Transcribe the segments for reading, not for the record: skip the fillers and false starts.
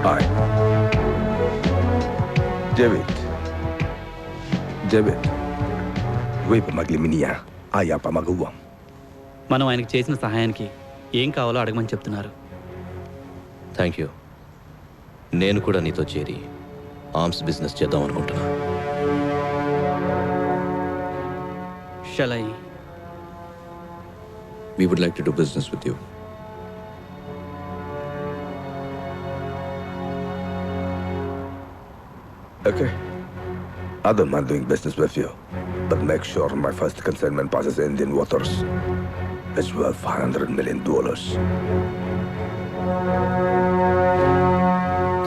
Hi. David. Wait, Magliminia. Aya pamaguwam. మనం ఆయనకి చేసిన సహాయానికి ఏం కావాలో అడగమని చెప్తున్నారు. Thank you. నేను కూడా నీతో చేరి ఆర్మ్స్ బిజినెస్ చేద్దాం అనుకుంటున్నా. Shall I? We would like to do business with you. Okay. I don't mind doing business with you, but make sure my first consignment passes Indian waters. It's worth $500 million.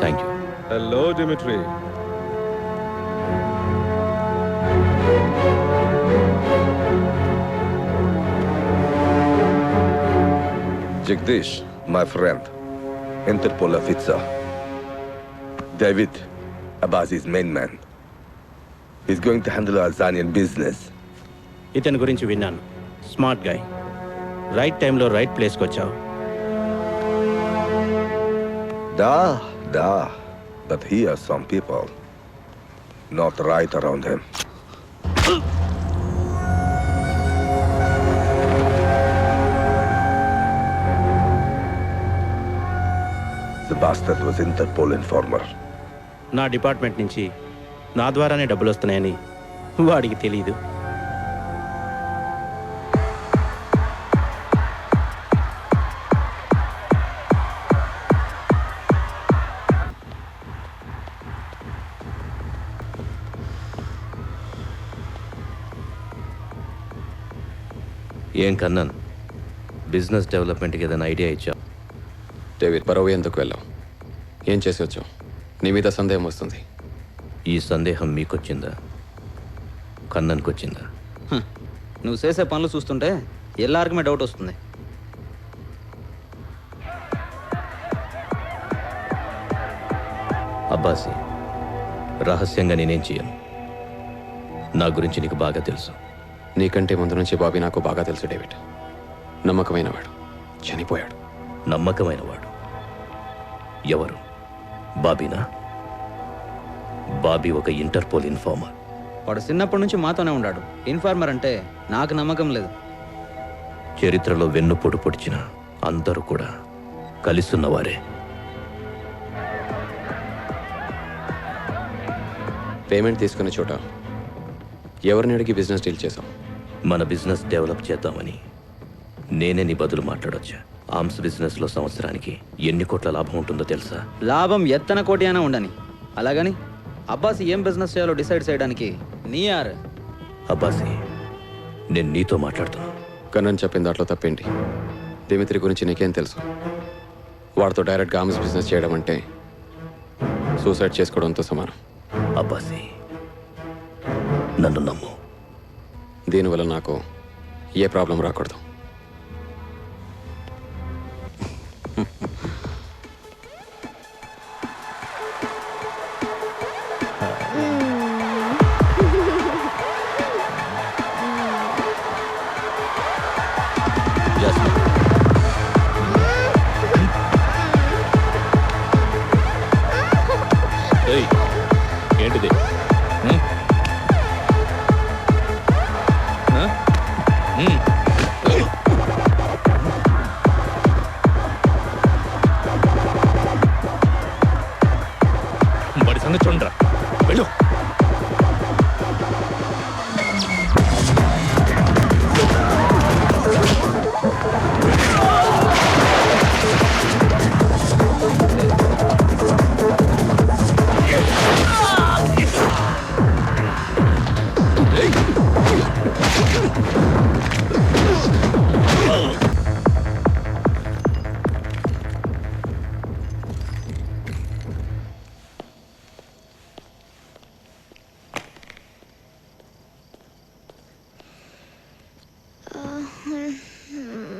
Thank you. Hello, Dimitri. Jagdish, my friend. Interpol officer. David, Abazi's main man. He's going to handle our Zanian business. ఇతని గురించి విన్నాను. Smart guy. Right టైంలో right ప్లేస్కి వచ్చావు. Da. But he has some people not right around him. The bastard was Interpol informer. నా department నుంచి నా ద్వారానే డబ్బులు వస్తున్నాయని వాడికి తెలీదు. ఏం కన్నాన్, బిజినెస్ డెవలప్మెంట్కి ఏదైనా ఐడియా ఇచ్చా? డేవిడ్, పరవ ఎందుకు వెళ్ళావు? ఏం చేసి వచ్చావు? నీ మీద సందేహం వస్తుంది. ఈ సందేహం మీకొచ్చిందా, కన్నన్కి వచ్చిందా? నువ్వు చేసే పనులు చూస్తుంటే ఎల్లారికి డౌట్ వస్తుంది. అబ్బాసి, రహస్యంగా నేనేం చేయను. నా గురించి నీకు బాగా తెలుసు. నీకంటే ముందు నుంచి బాబీ నాకు బాగా తెలుసు డేవిడ్. నమ్మకమైనవాడు. చనిపోయాడు. నమ్మకమైనవాడు ఎవరు? బాబీనా? బాబీ ఒక ఇంటర్పోల్ ఇన్ఫార్మర్. వాడు చిన్నప్పటి నుంచి మాతోనే ఉన్నాడు. ఇన్ఫార్మర్ అంటే నాకు నమ్మకం లేదు. చరిత్రలో వెన్నుపోటు పొడిచిన అందరూ కూడా కలిసున్నవారే. పేమెంట్ తీసుకునే చోట ఎవరిని అడిగి బిజినెస్ డీల్ చేసాం? మన బిజినెస్ డెవలప్ చేద్దామని నేనే నీ బదులు మాట్లాడొచ్చా. ఆర్మ్స్ బిజినెస్లో సంవత్సరానికి ఎన్ని కోట్ల లాభం ఉంటుందో తెలుసా? లాభం ఎత్తన కోటి అయినా ఉండని. అలాగని అబ్బాసి ఏం బిజినెస్ చేయాలో డిసైడ్ చేయడానికి నీ యారు? అబ్బాసి, నేను నీతో మాట్లాడుతున్నా. కన్నన్ చెప్పిన దాంట్లో తప్పేంటి? దిమిత్రి గురించి నీకేం తెలుసు? వాడితో డైరెక్ట్గా ఆర్మ్స్ బిజినెస్ చేయడం అంటే సూసైడ్ చేసుకోవడంతో సమానం. అబ్బాసి, నన్ను నమ్ము. దీనివల్ల నాకు ఏ ప్రాబ్లం రాకూడదు. ఏంటిది? వాడి సంగతి చూడరా, వెళ్ళు.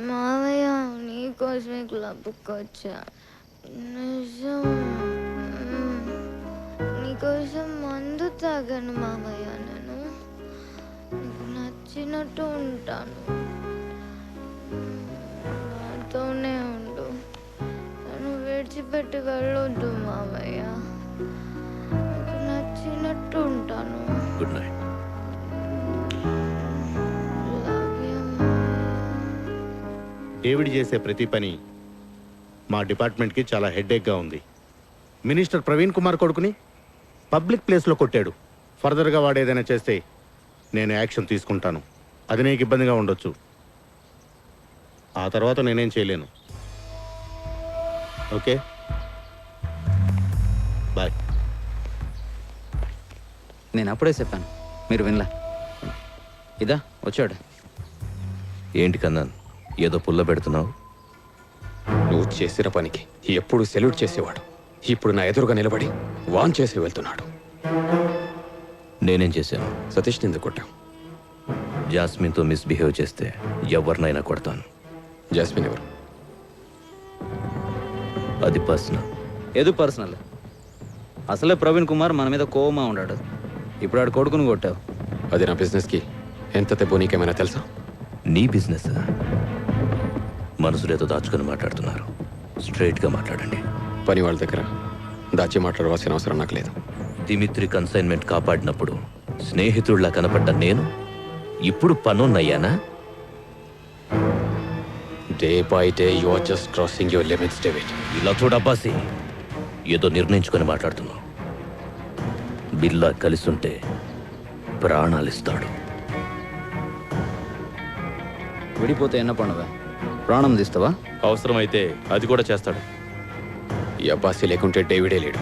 మావయ్య, నీకోసమే క్లబ్కి వచ్చా. నిజం, నీకోసం మందు తాగాను మావయ్య. నేను నీకు నచ్చినట్టు ఉంటాను. నాతోనే ఉండు. నన్ను విడిచిపెట్టి వెళ్ళొద్దు మావయ్య. నీకు నచ్చినట్టు ఉంటాను. Good night. Love you, మావయ్య. డేవిడ్ చేసే ప్రతి పని మా డిపార్ట్మెంట్కి చాలా హెడ్ఏక్గా ఉంది. మినిస్టర్ ప్రవీణ్ కుమార్ కొడుకుని పబ్లిక్ ప్లేస్లో కొట్టాడు. ఫర్దర్గా వాడు ఏదైనా చేస్తే నేను యాక్షన్ తీసుకుంటాను. అది నీకు ఇబ్బందిగా ఉండొచ్చు. ఆ తర్వాత నేనేం చేయలేను. Okay, bye. నేను అప్పుడే చెప్పాను, మీరు వినలా. ఇదా వచ్చాడు. ఏంటి కన్నాన్, ఏదో పుల్ల పెడుతున్నావు? నువ్వు చేసిన పనికి ఎప్పుడు సెల్యూట్ చేసేవాడు. ఇప్పుడు నా ఎదురుగా నిలబడి వాన్ చేసి వెళ్తున్నాడు. నేనేం చేశాను? సతీష్ నిందు కొట్టావు. జాస్మిన్తో మిస్బిహేవ్ చేస్తే ఎవరినైనా కొడతాను. జాస్మిన్ ఎవరు? అది పర్సనల్. ఏదో పర్సనల్. అసలే ప్రవీణ్ కుమార్ మన మీద కోపంగా ఉన్నాడు. ఇప్పుడు ఆడు కొడుకుని కొట్టావు. అది నా బిజినెస్కి ఎంత తెబ్బో నీకేమైనా తెలుసా? నీ బిజినెస్ మనసులేదో దాచుకొని మాట్లాడుతున్నారు. స్ట్రైట్గా మాట్లాడండి. పని వాళ్ళ దగ్గర దాచి మాట్లాడవలసిన అవసరం నాకు లేదు. దిమిత్రి కన్సైన్మెంట్ కాపాడినప్పుడు స్నేహితుడిలా కనపడ్డ నేను ఇప్పుడు పనున్నయ్యానా? Day by day you are just crossing your limits David. ఇలా చూడబ్బాసి, ఏదో నిర్ణయించుకొని మాట్లాడుతున్నావు. బిల్లా కలిసుంటే ప్రాణాలిస్తాడు. విడిపోతే ఎన్న పండుగ? ప్రాణం తీస్తావా? అవసరమైతే అది కూడా చేస్తాడు. ఈ అబ్బాసి లేకుంటే డేవిడే లేడు.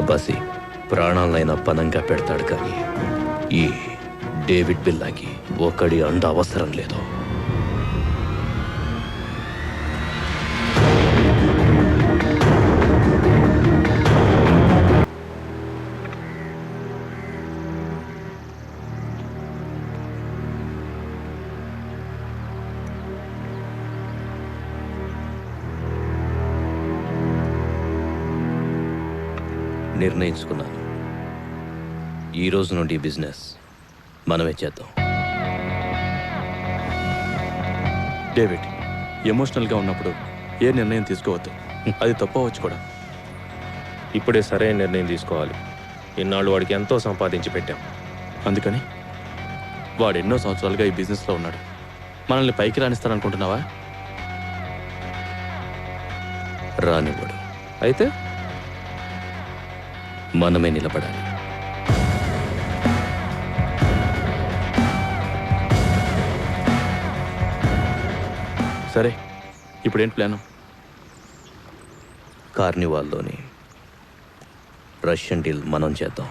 అబ్బాసి ప్రాణాలైనా పనంగా పెడతాడు, కానీ ఈ డేవిడ్ బిల్లాకి ఒకడి అండ అవసరం లేదు. నిర్ణయించుకున్నాను. ఈ రోజు నుండి బిజినెస్ మనమే చేద్దాం. డేవిడ్, ఎమోషనల్గా ఉన్నప్పుడు ఏ నిర్ణయం తీసుకోవద్దు. అది తప్పవచ్చు కూడా. ఇప్పుడే సరైన నిర్ణయం తీసుకోవాలి. ఇన్నాళ్ళు వాడికి ఎంతో సంపాదించి పెట్టాం. అందుకని వాడు ఎన్నో సంవత్సరాలుగా ఈ బిజినెస్లో ఉన్నాడు. మనల్ని పైకి రాణిస్తారనుకుంటున్నావా? రానివ్వడు. అయితే మనమే నిలబడాలి. సరే, ఇప్పుడేంటి ప్లాను? కార్నివాల్లోని రష్యన్ డీల్ మనం చేద్దాం.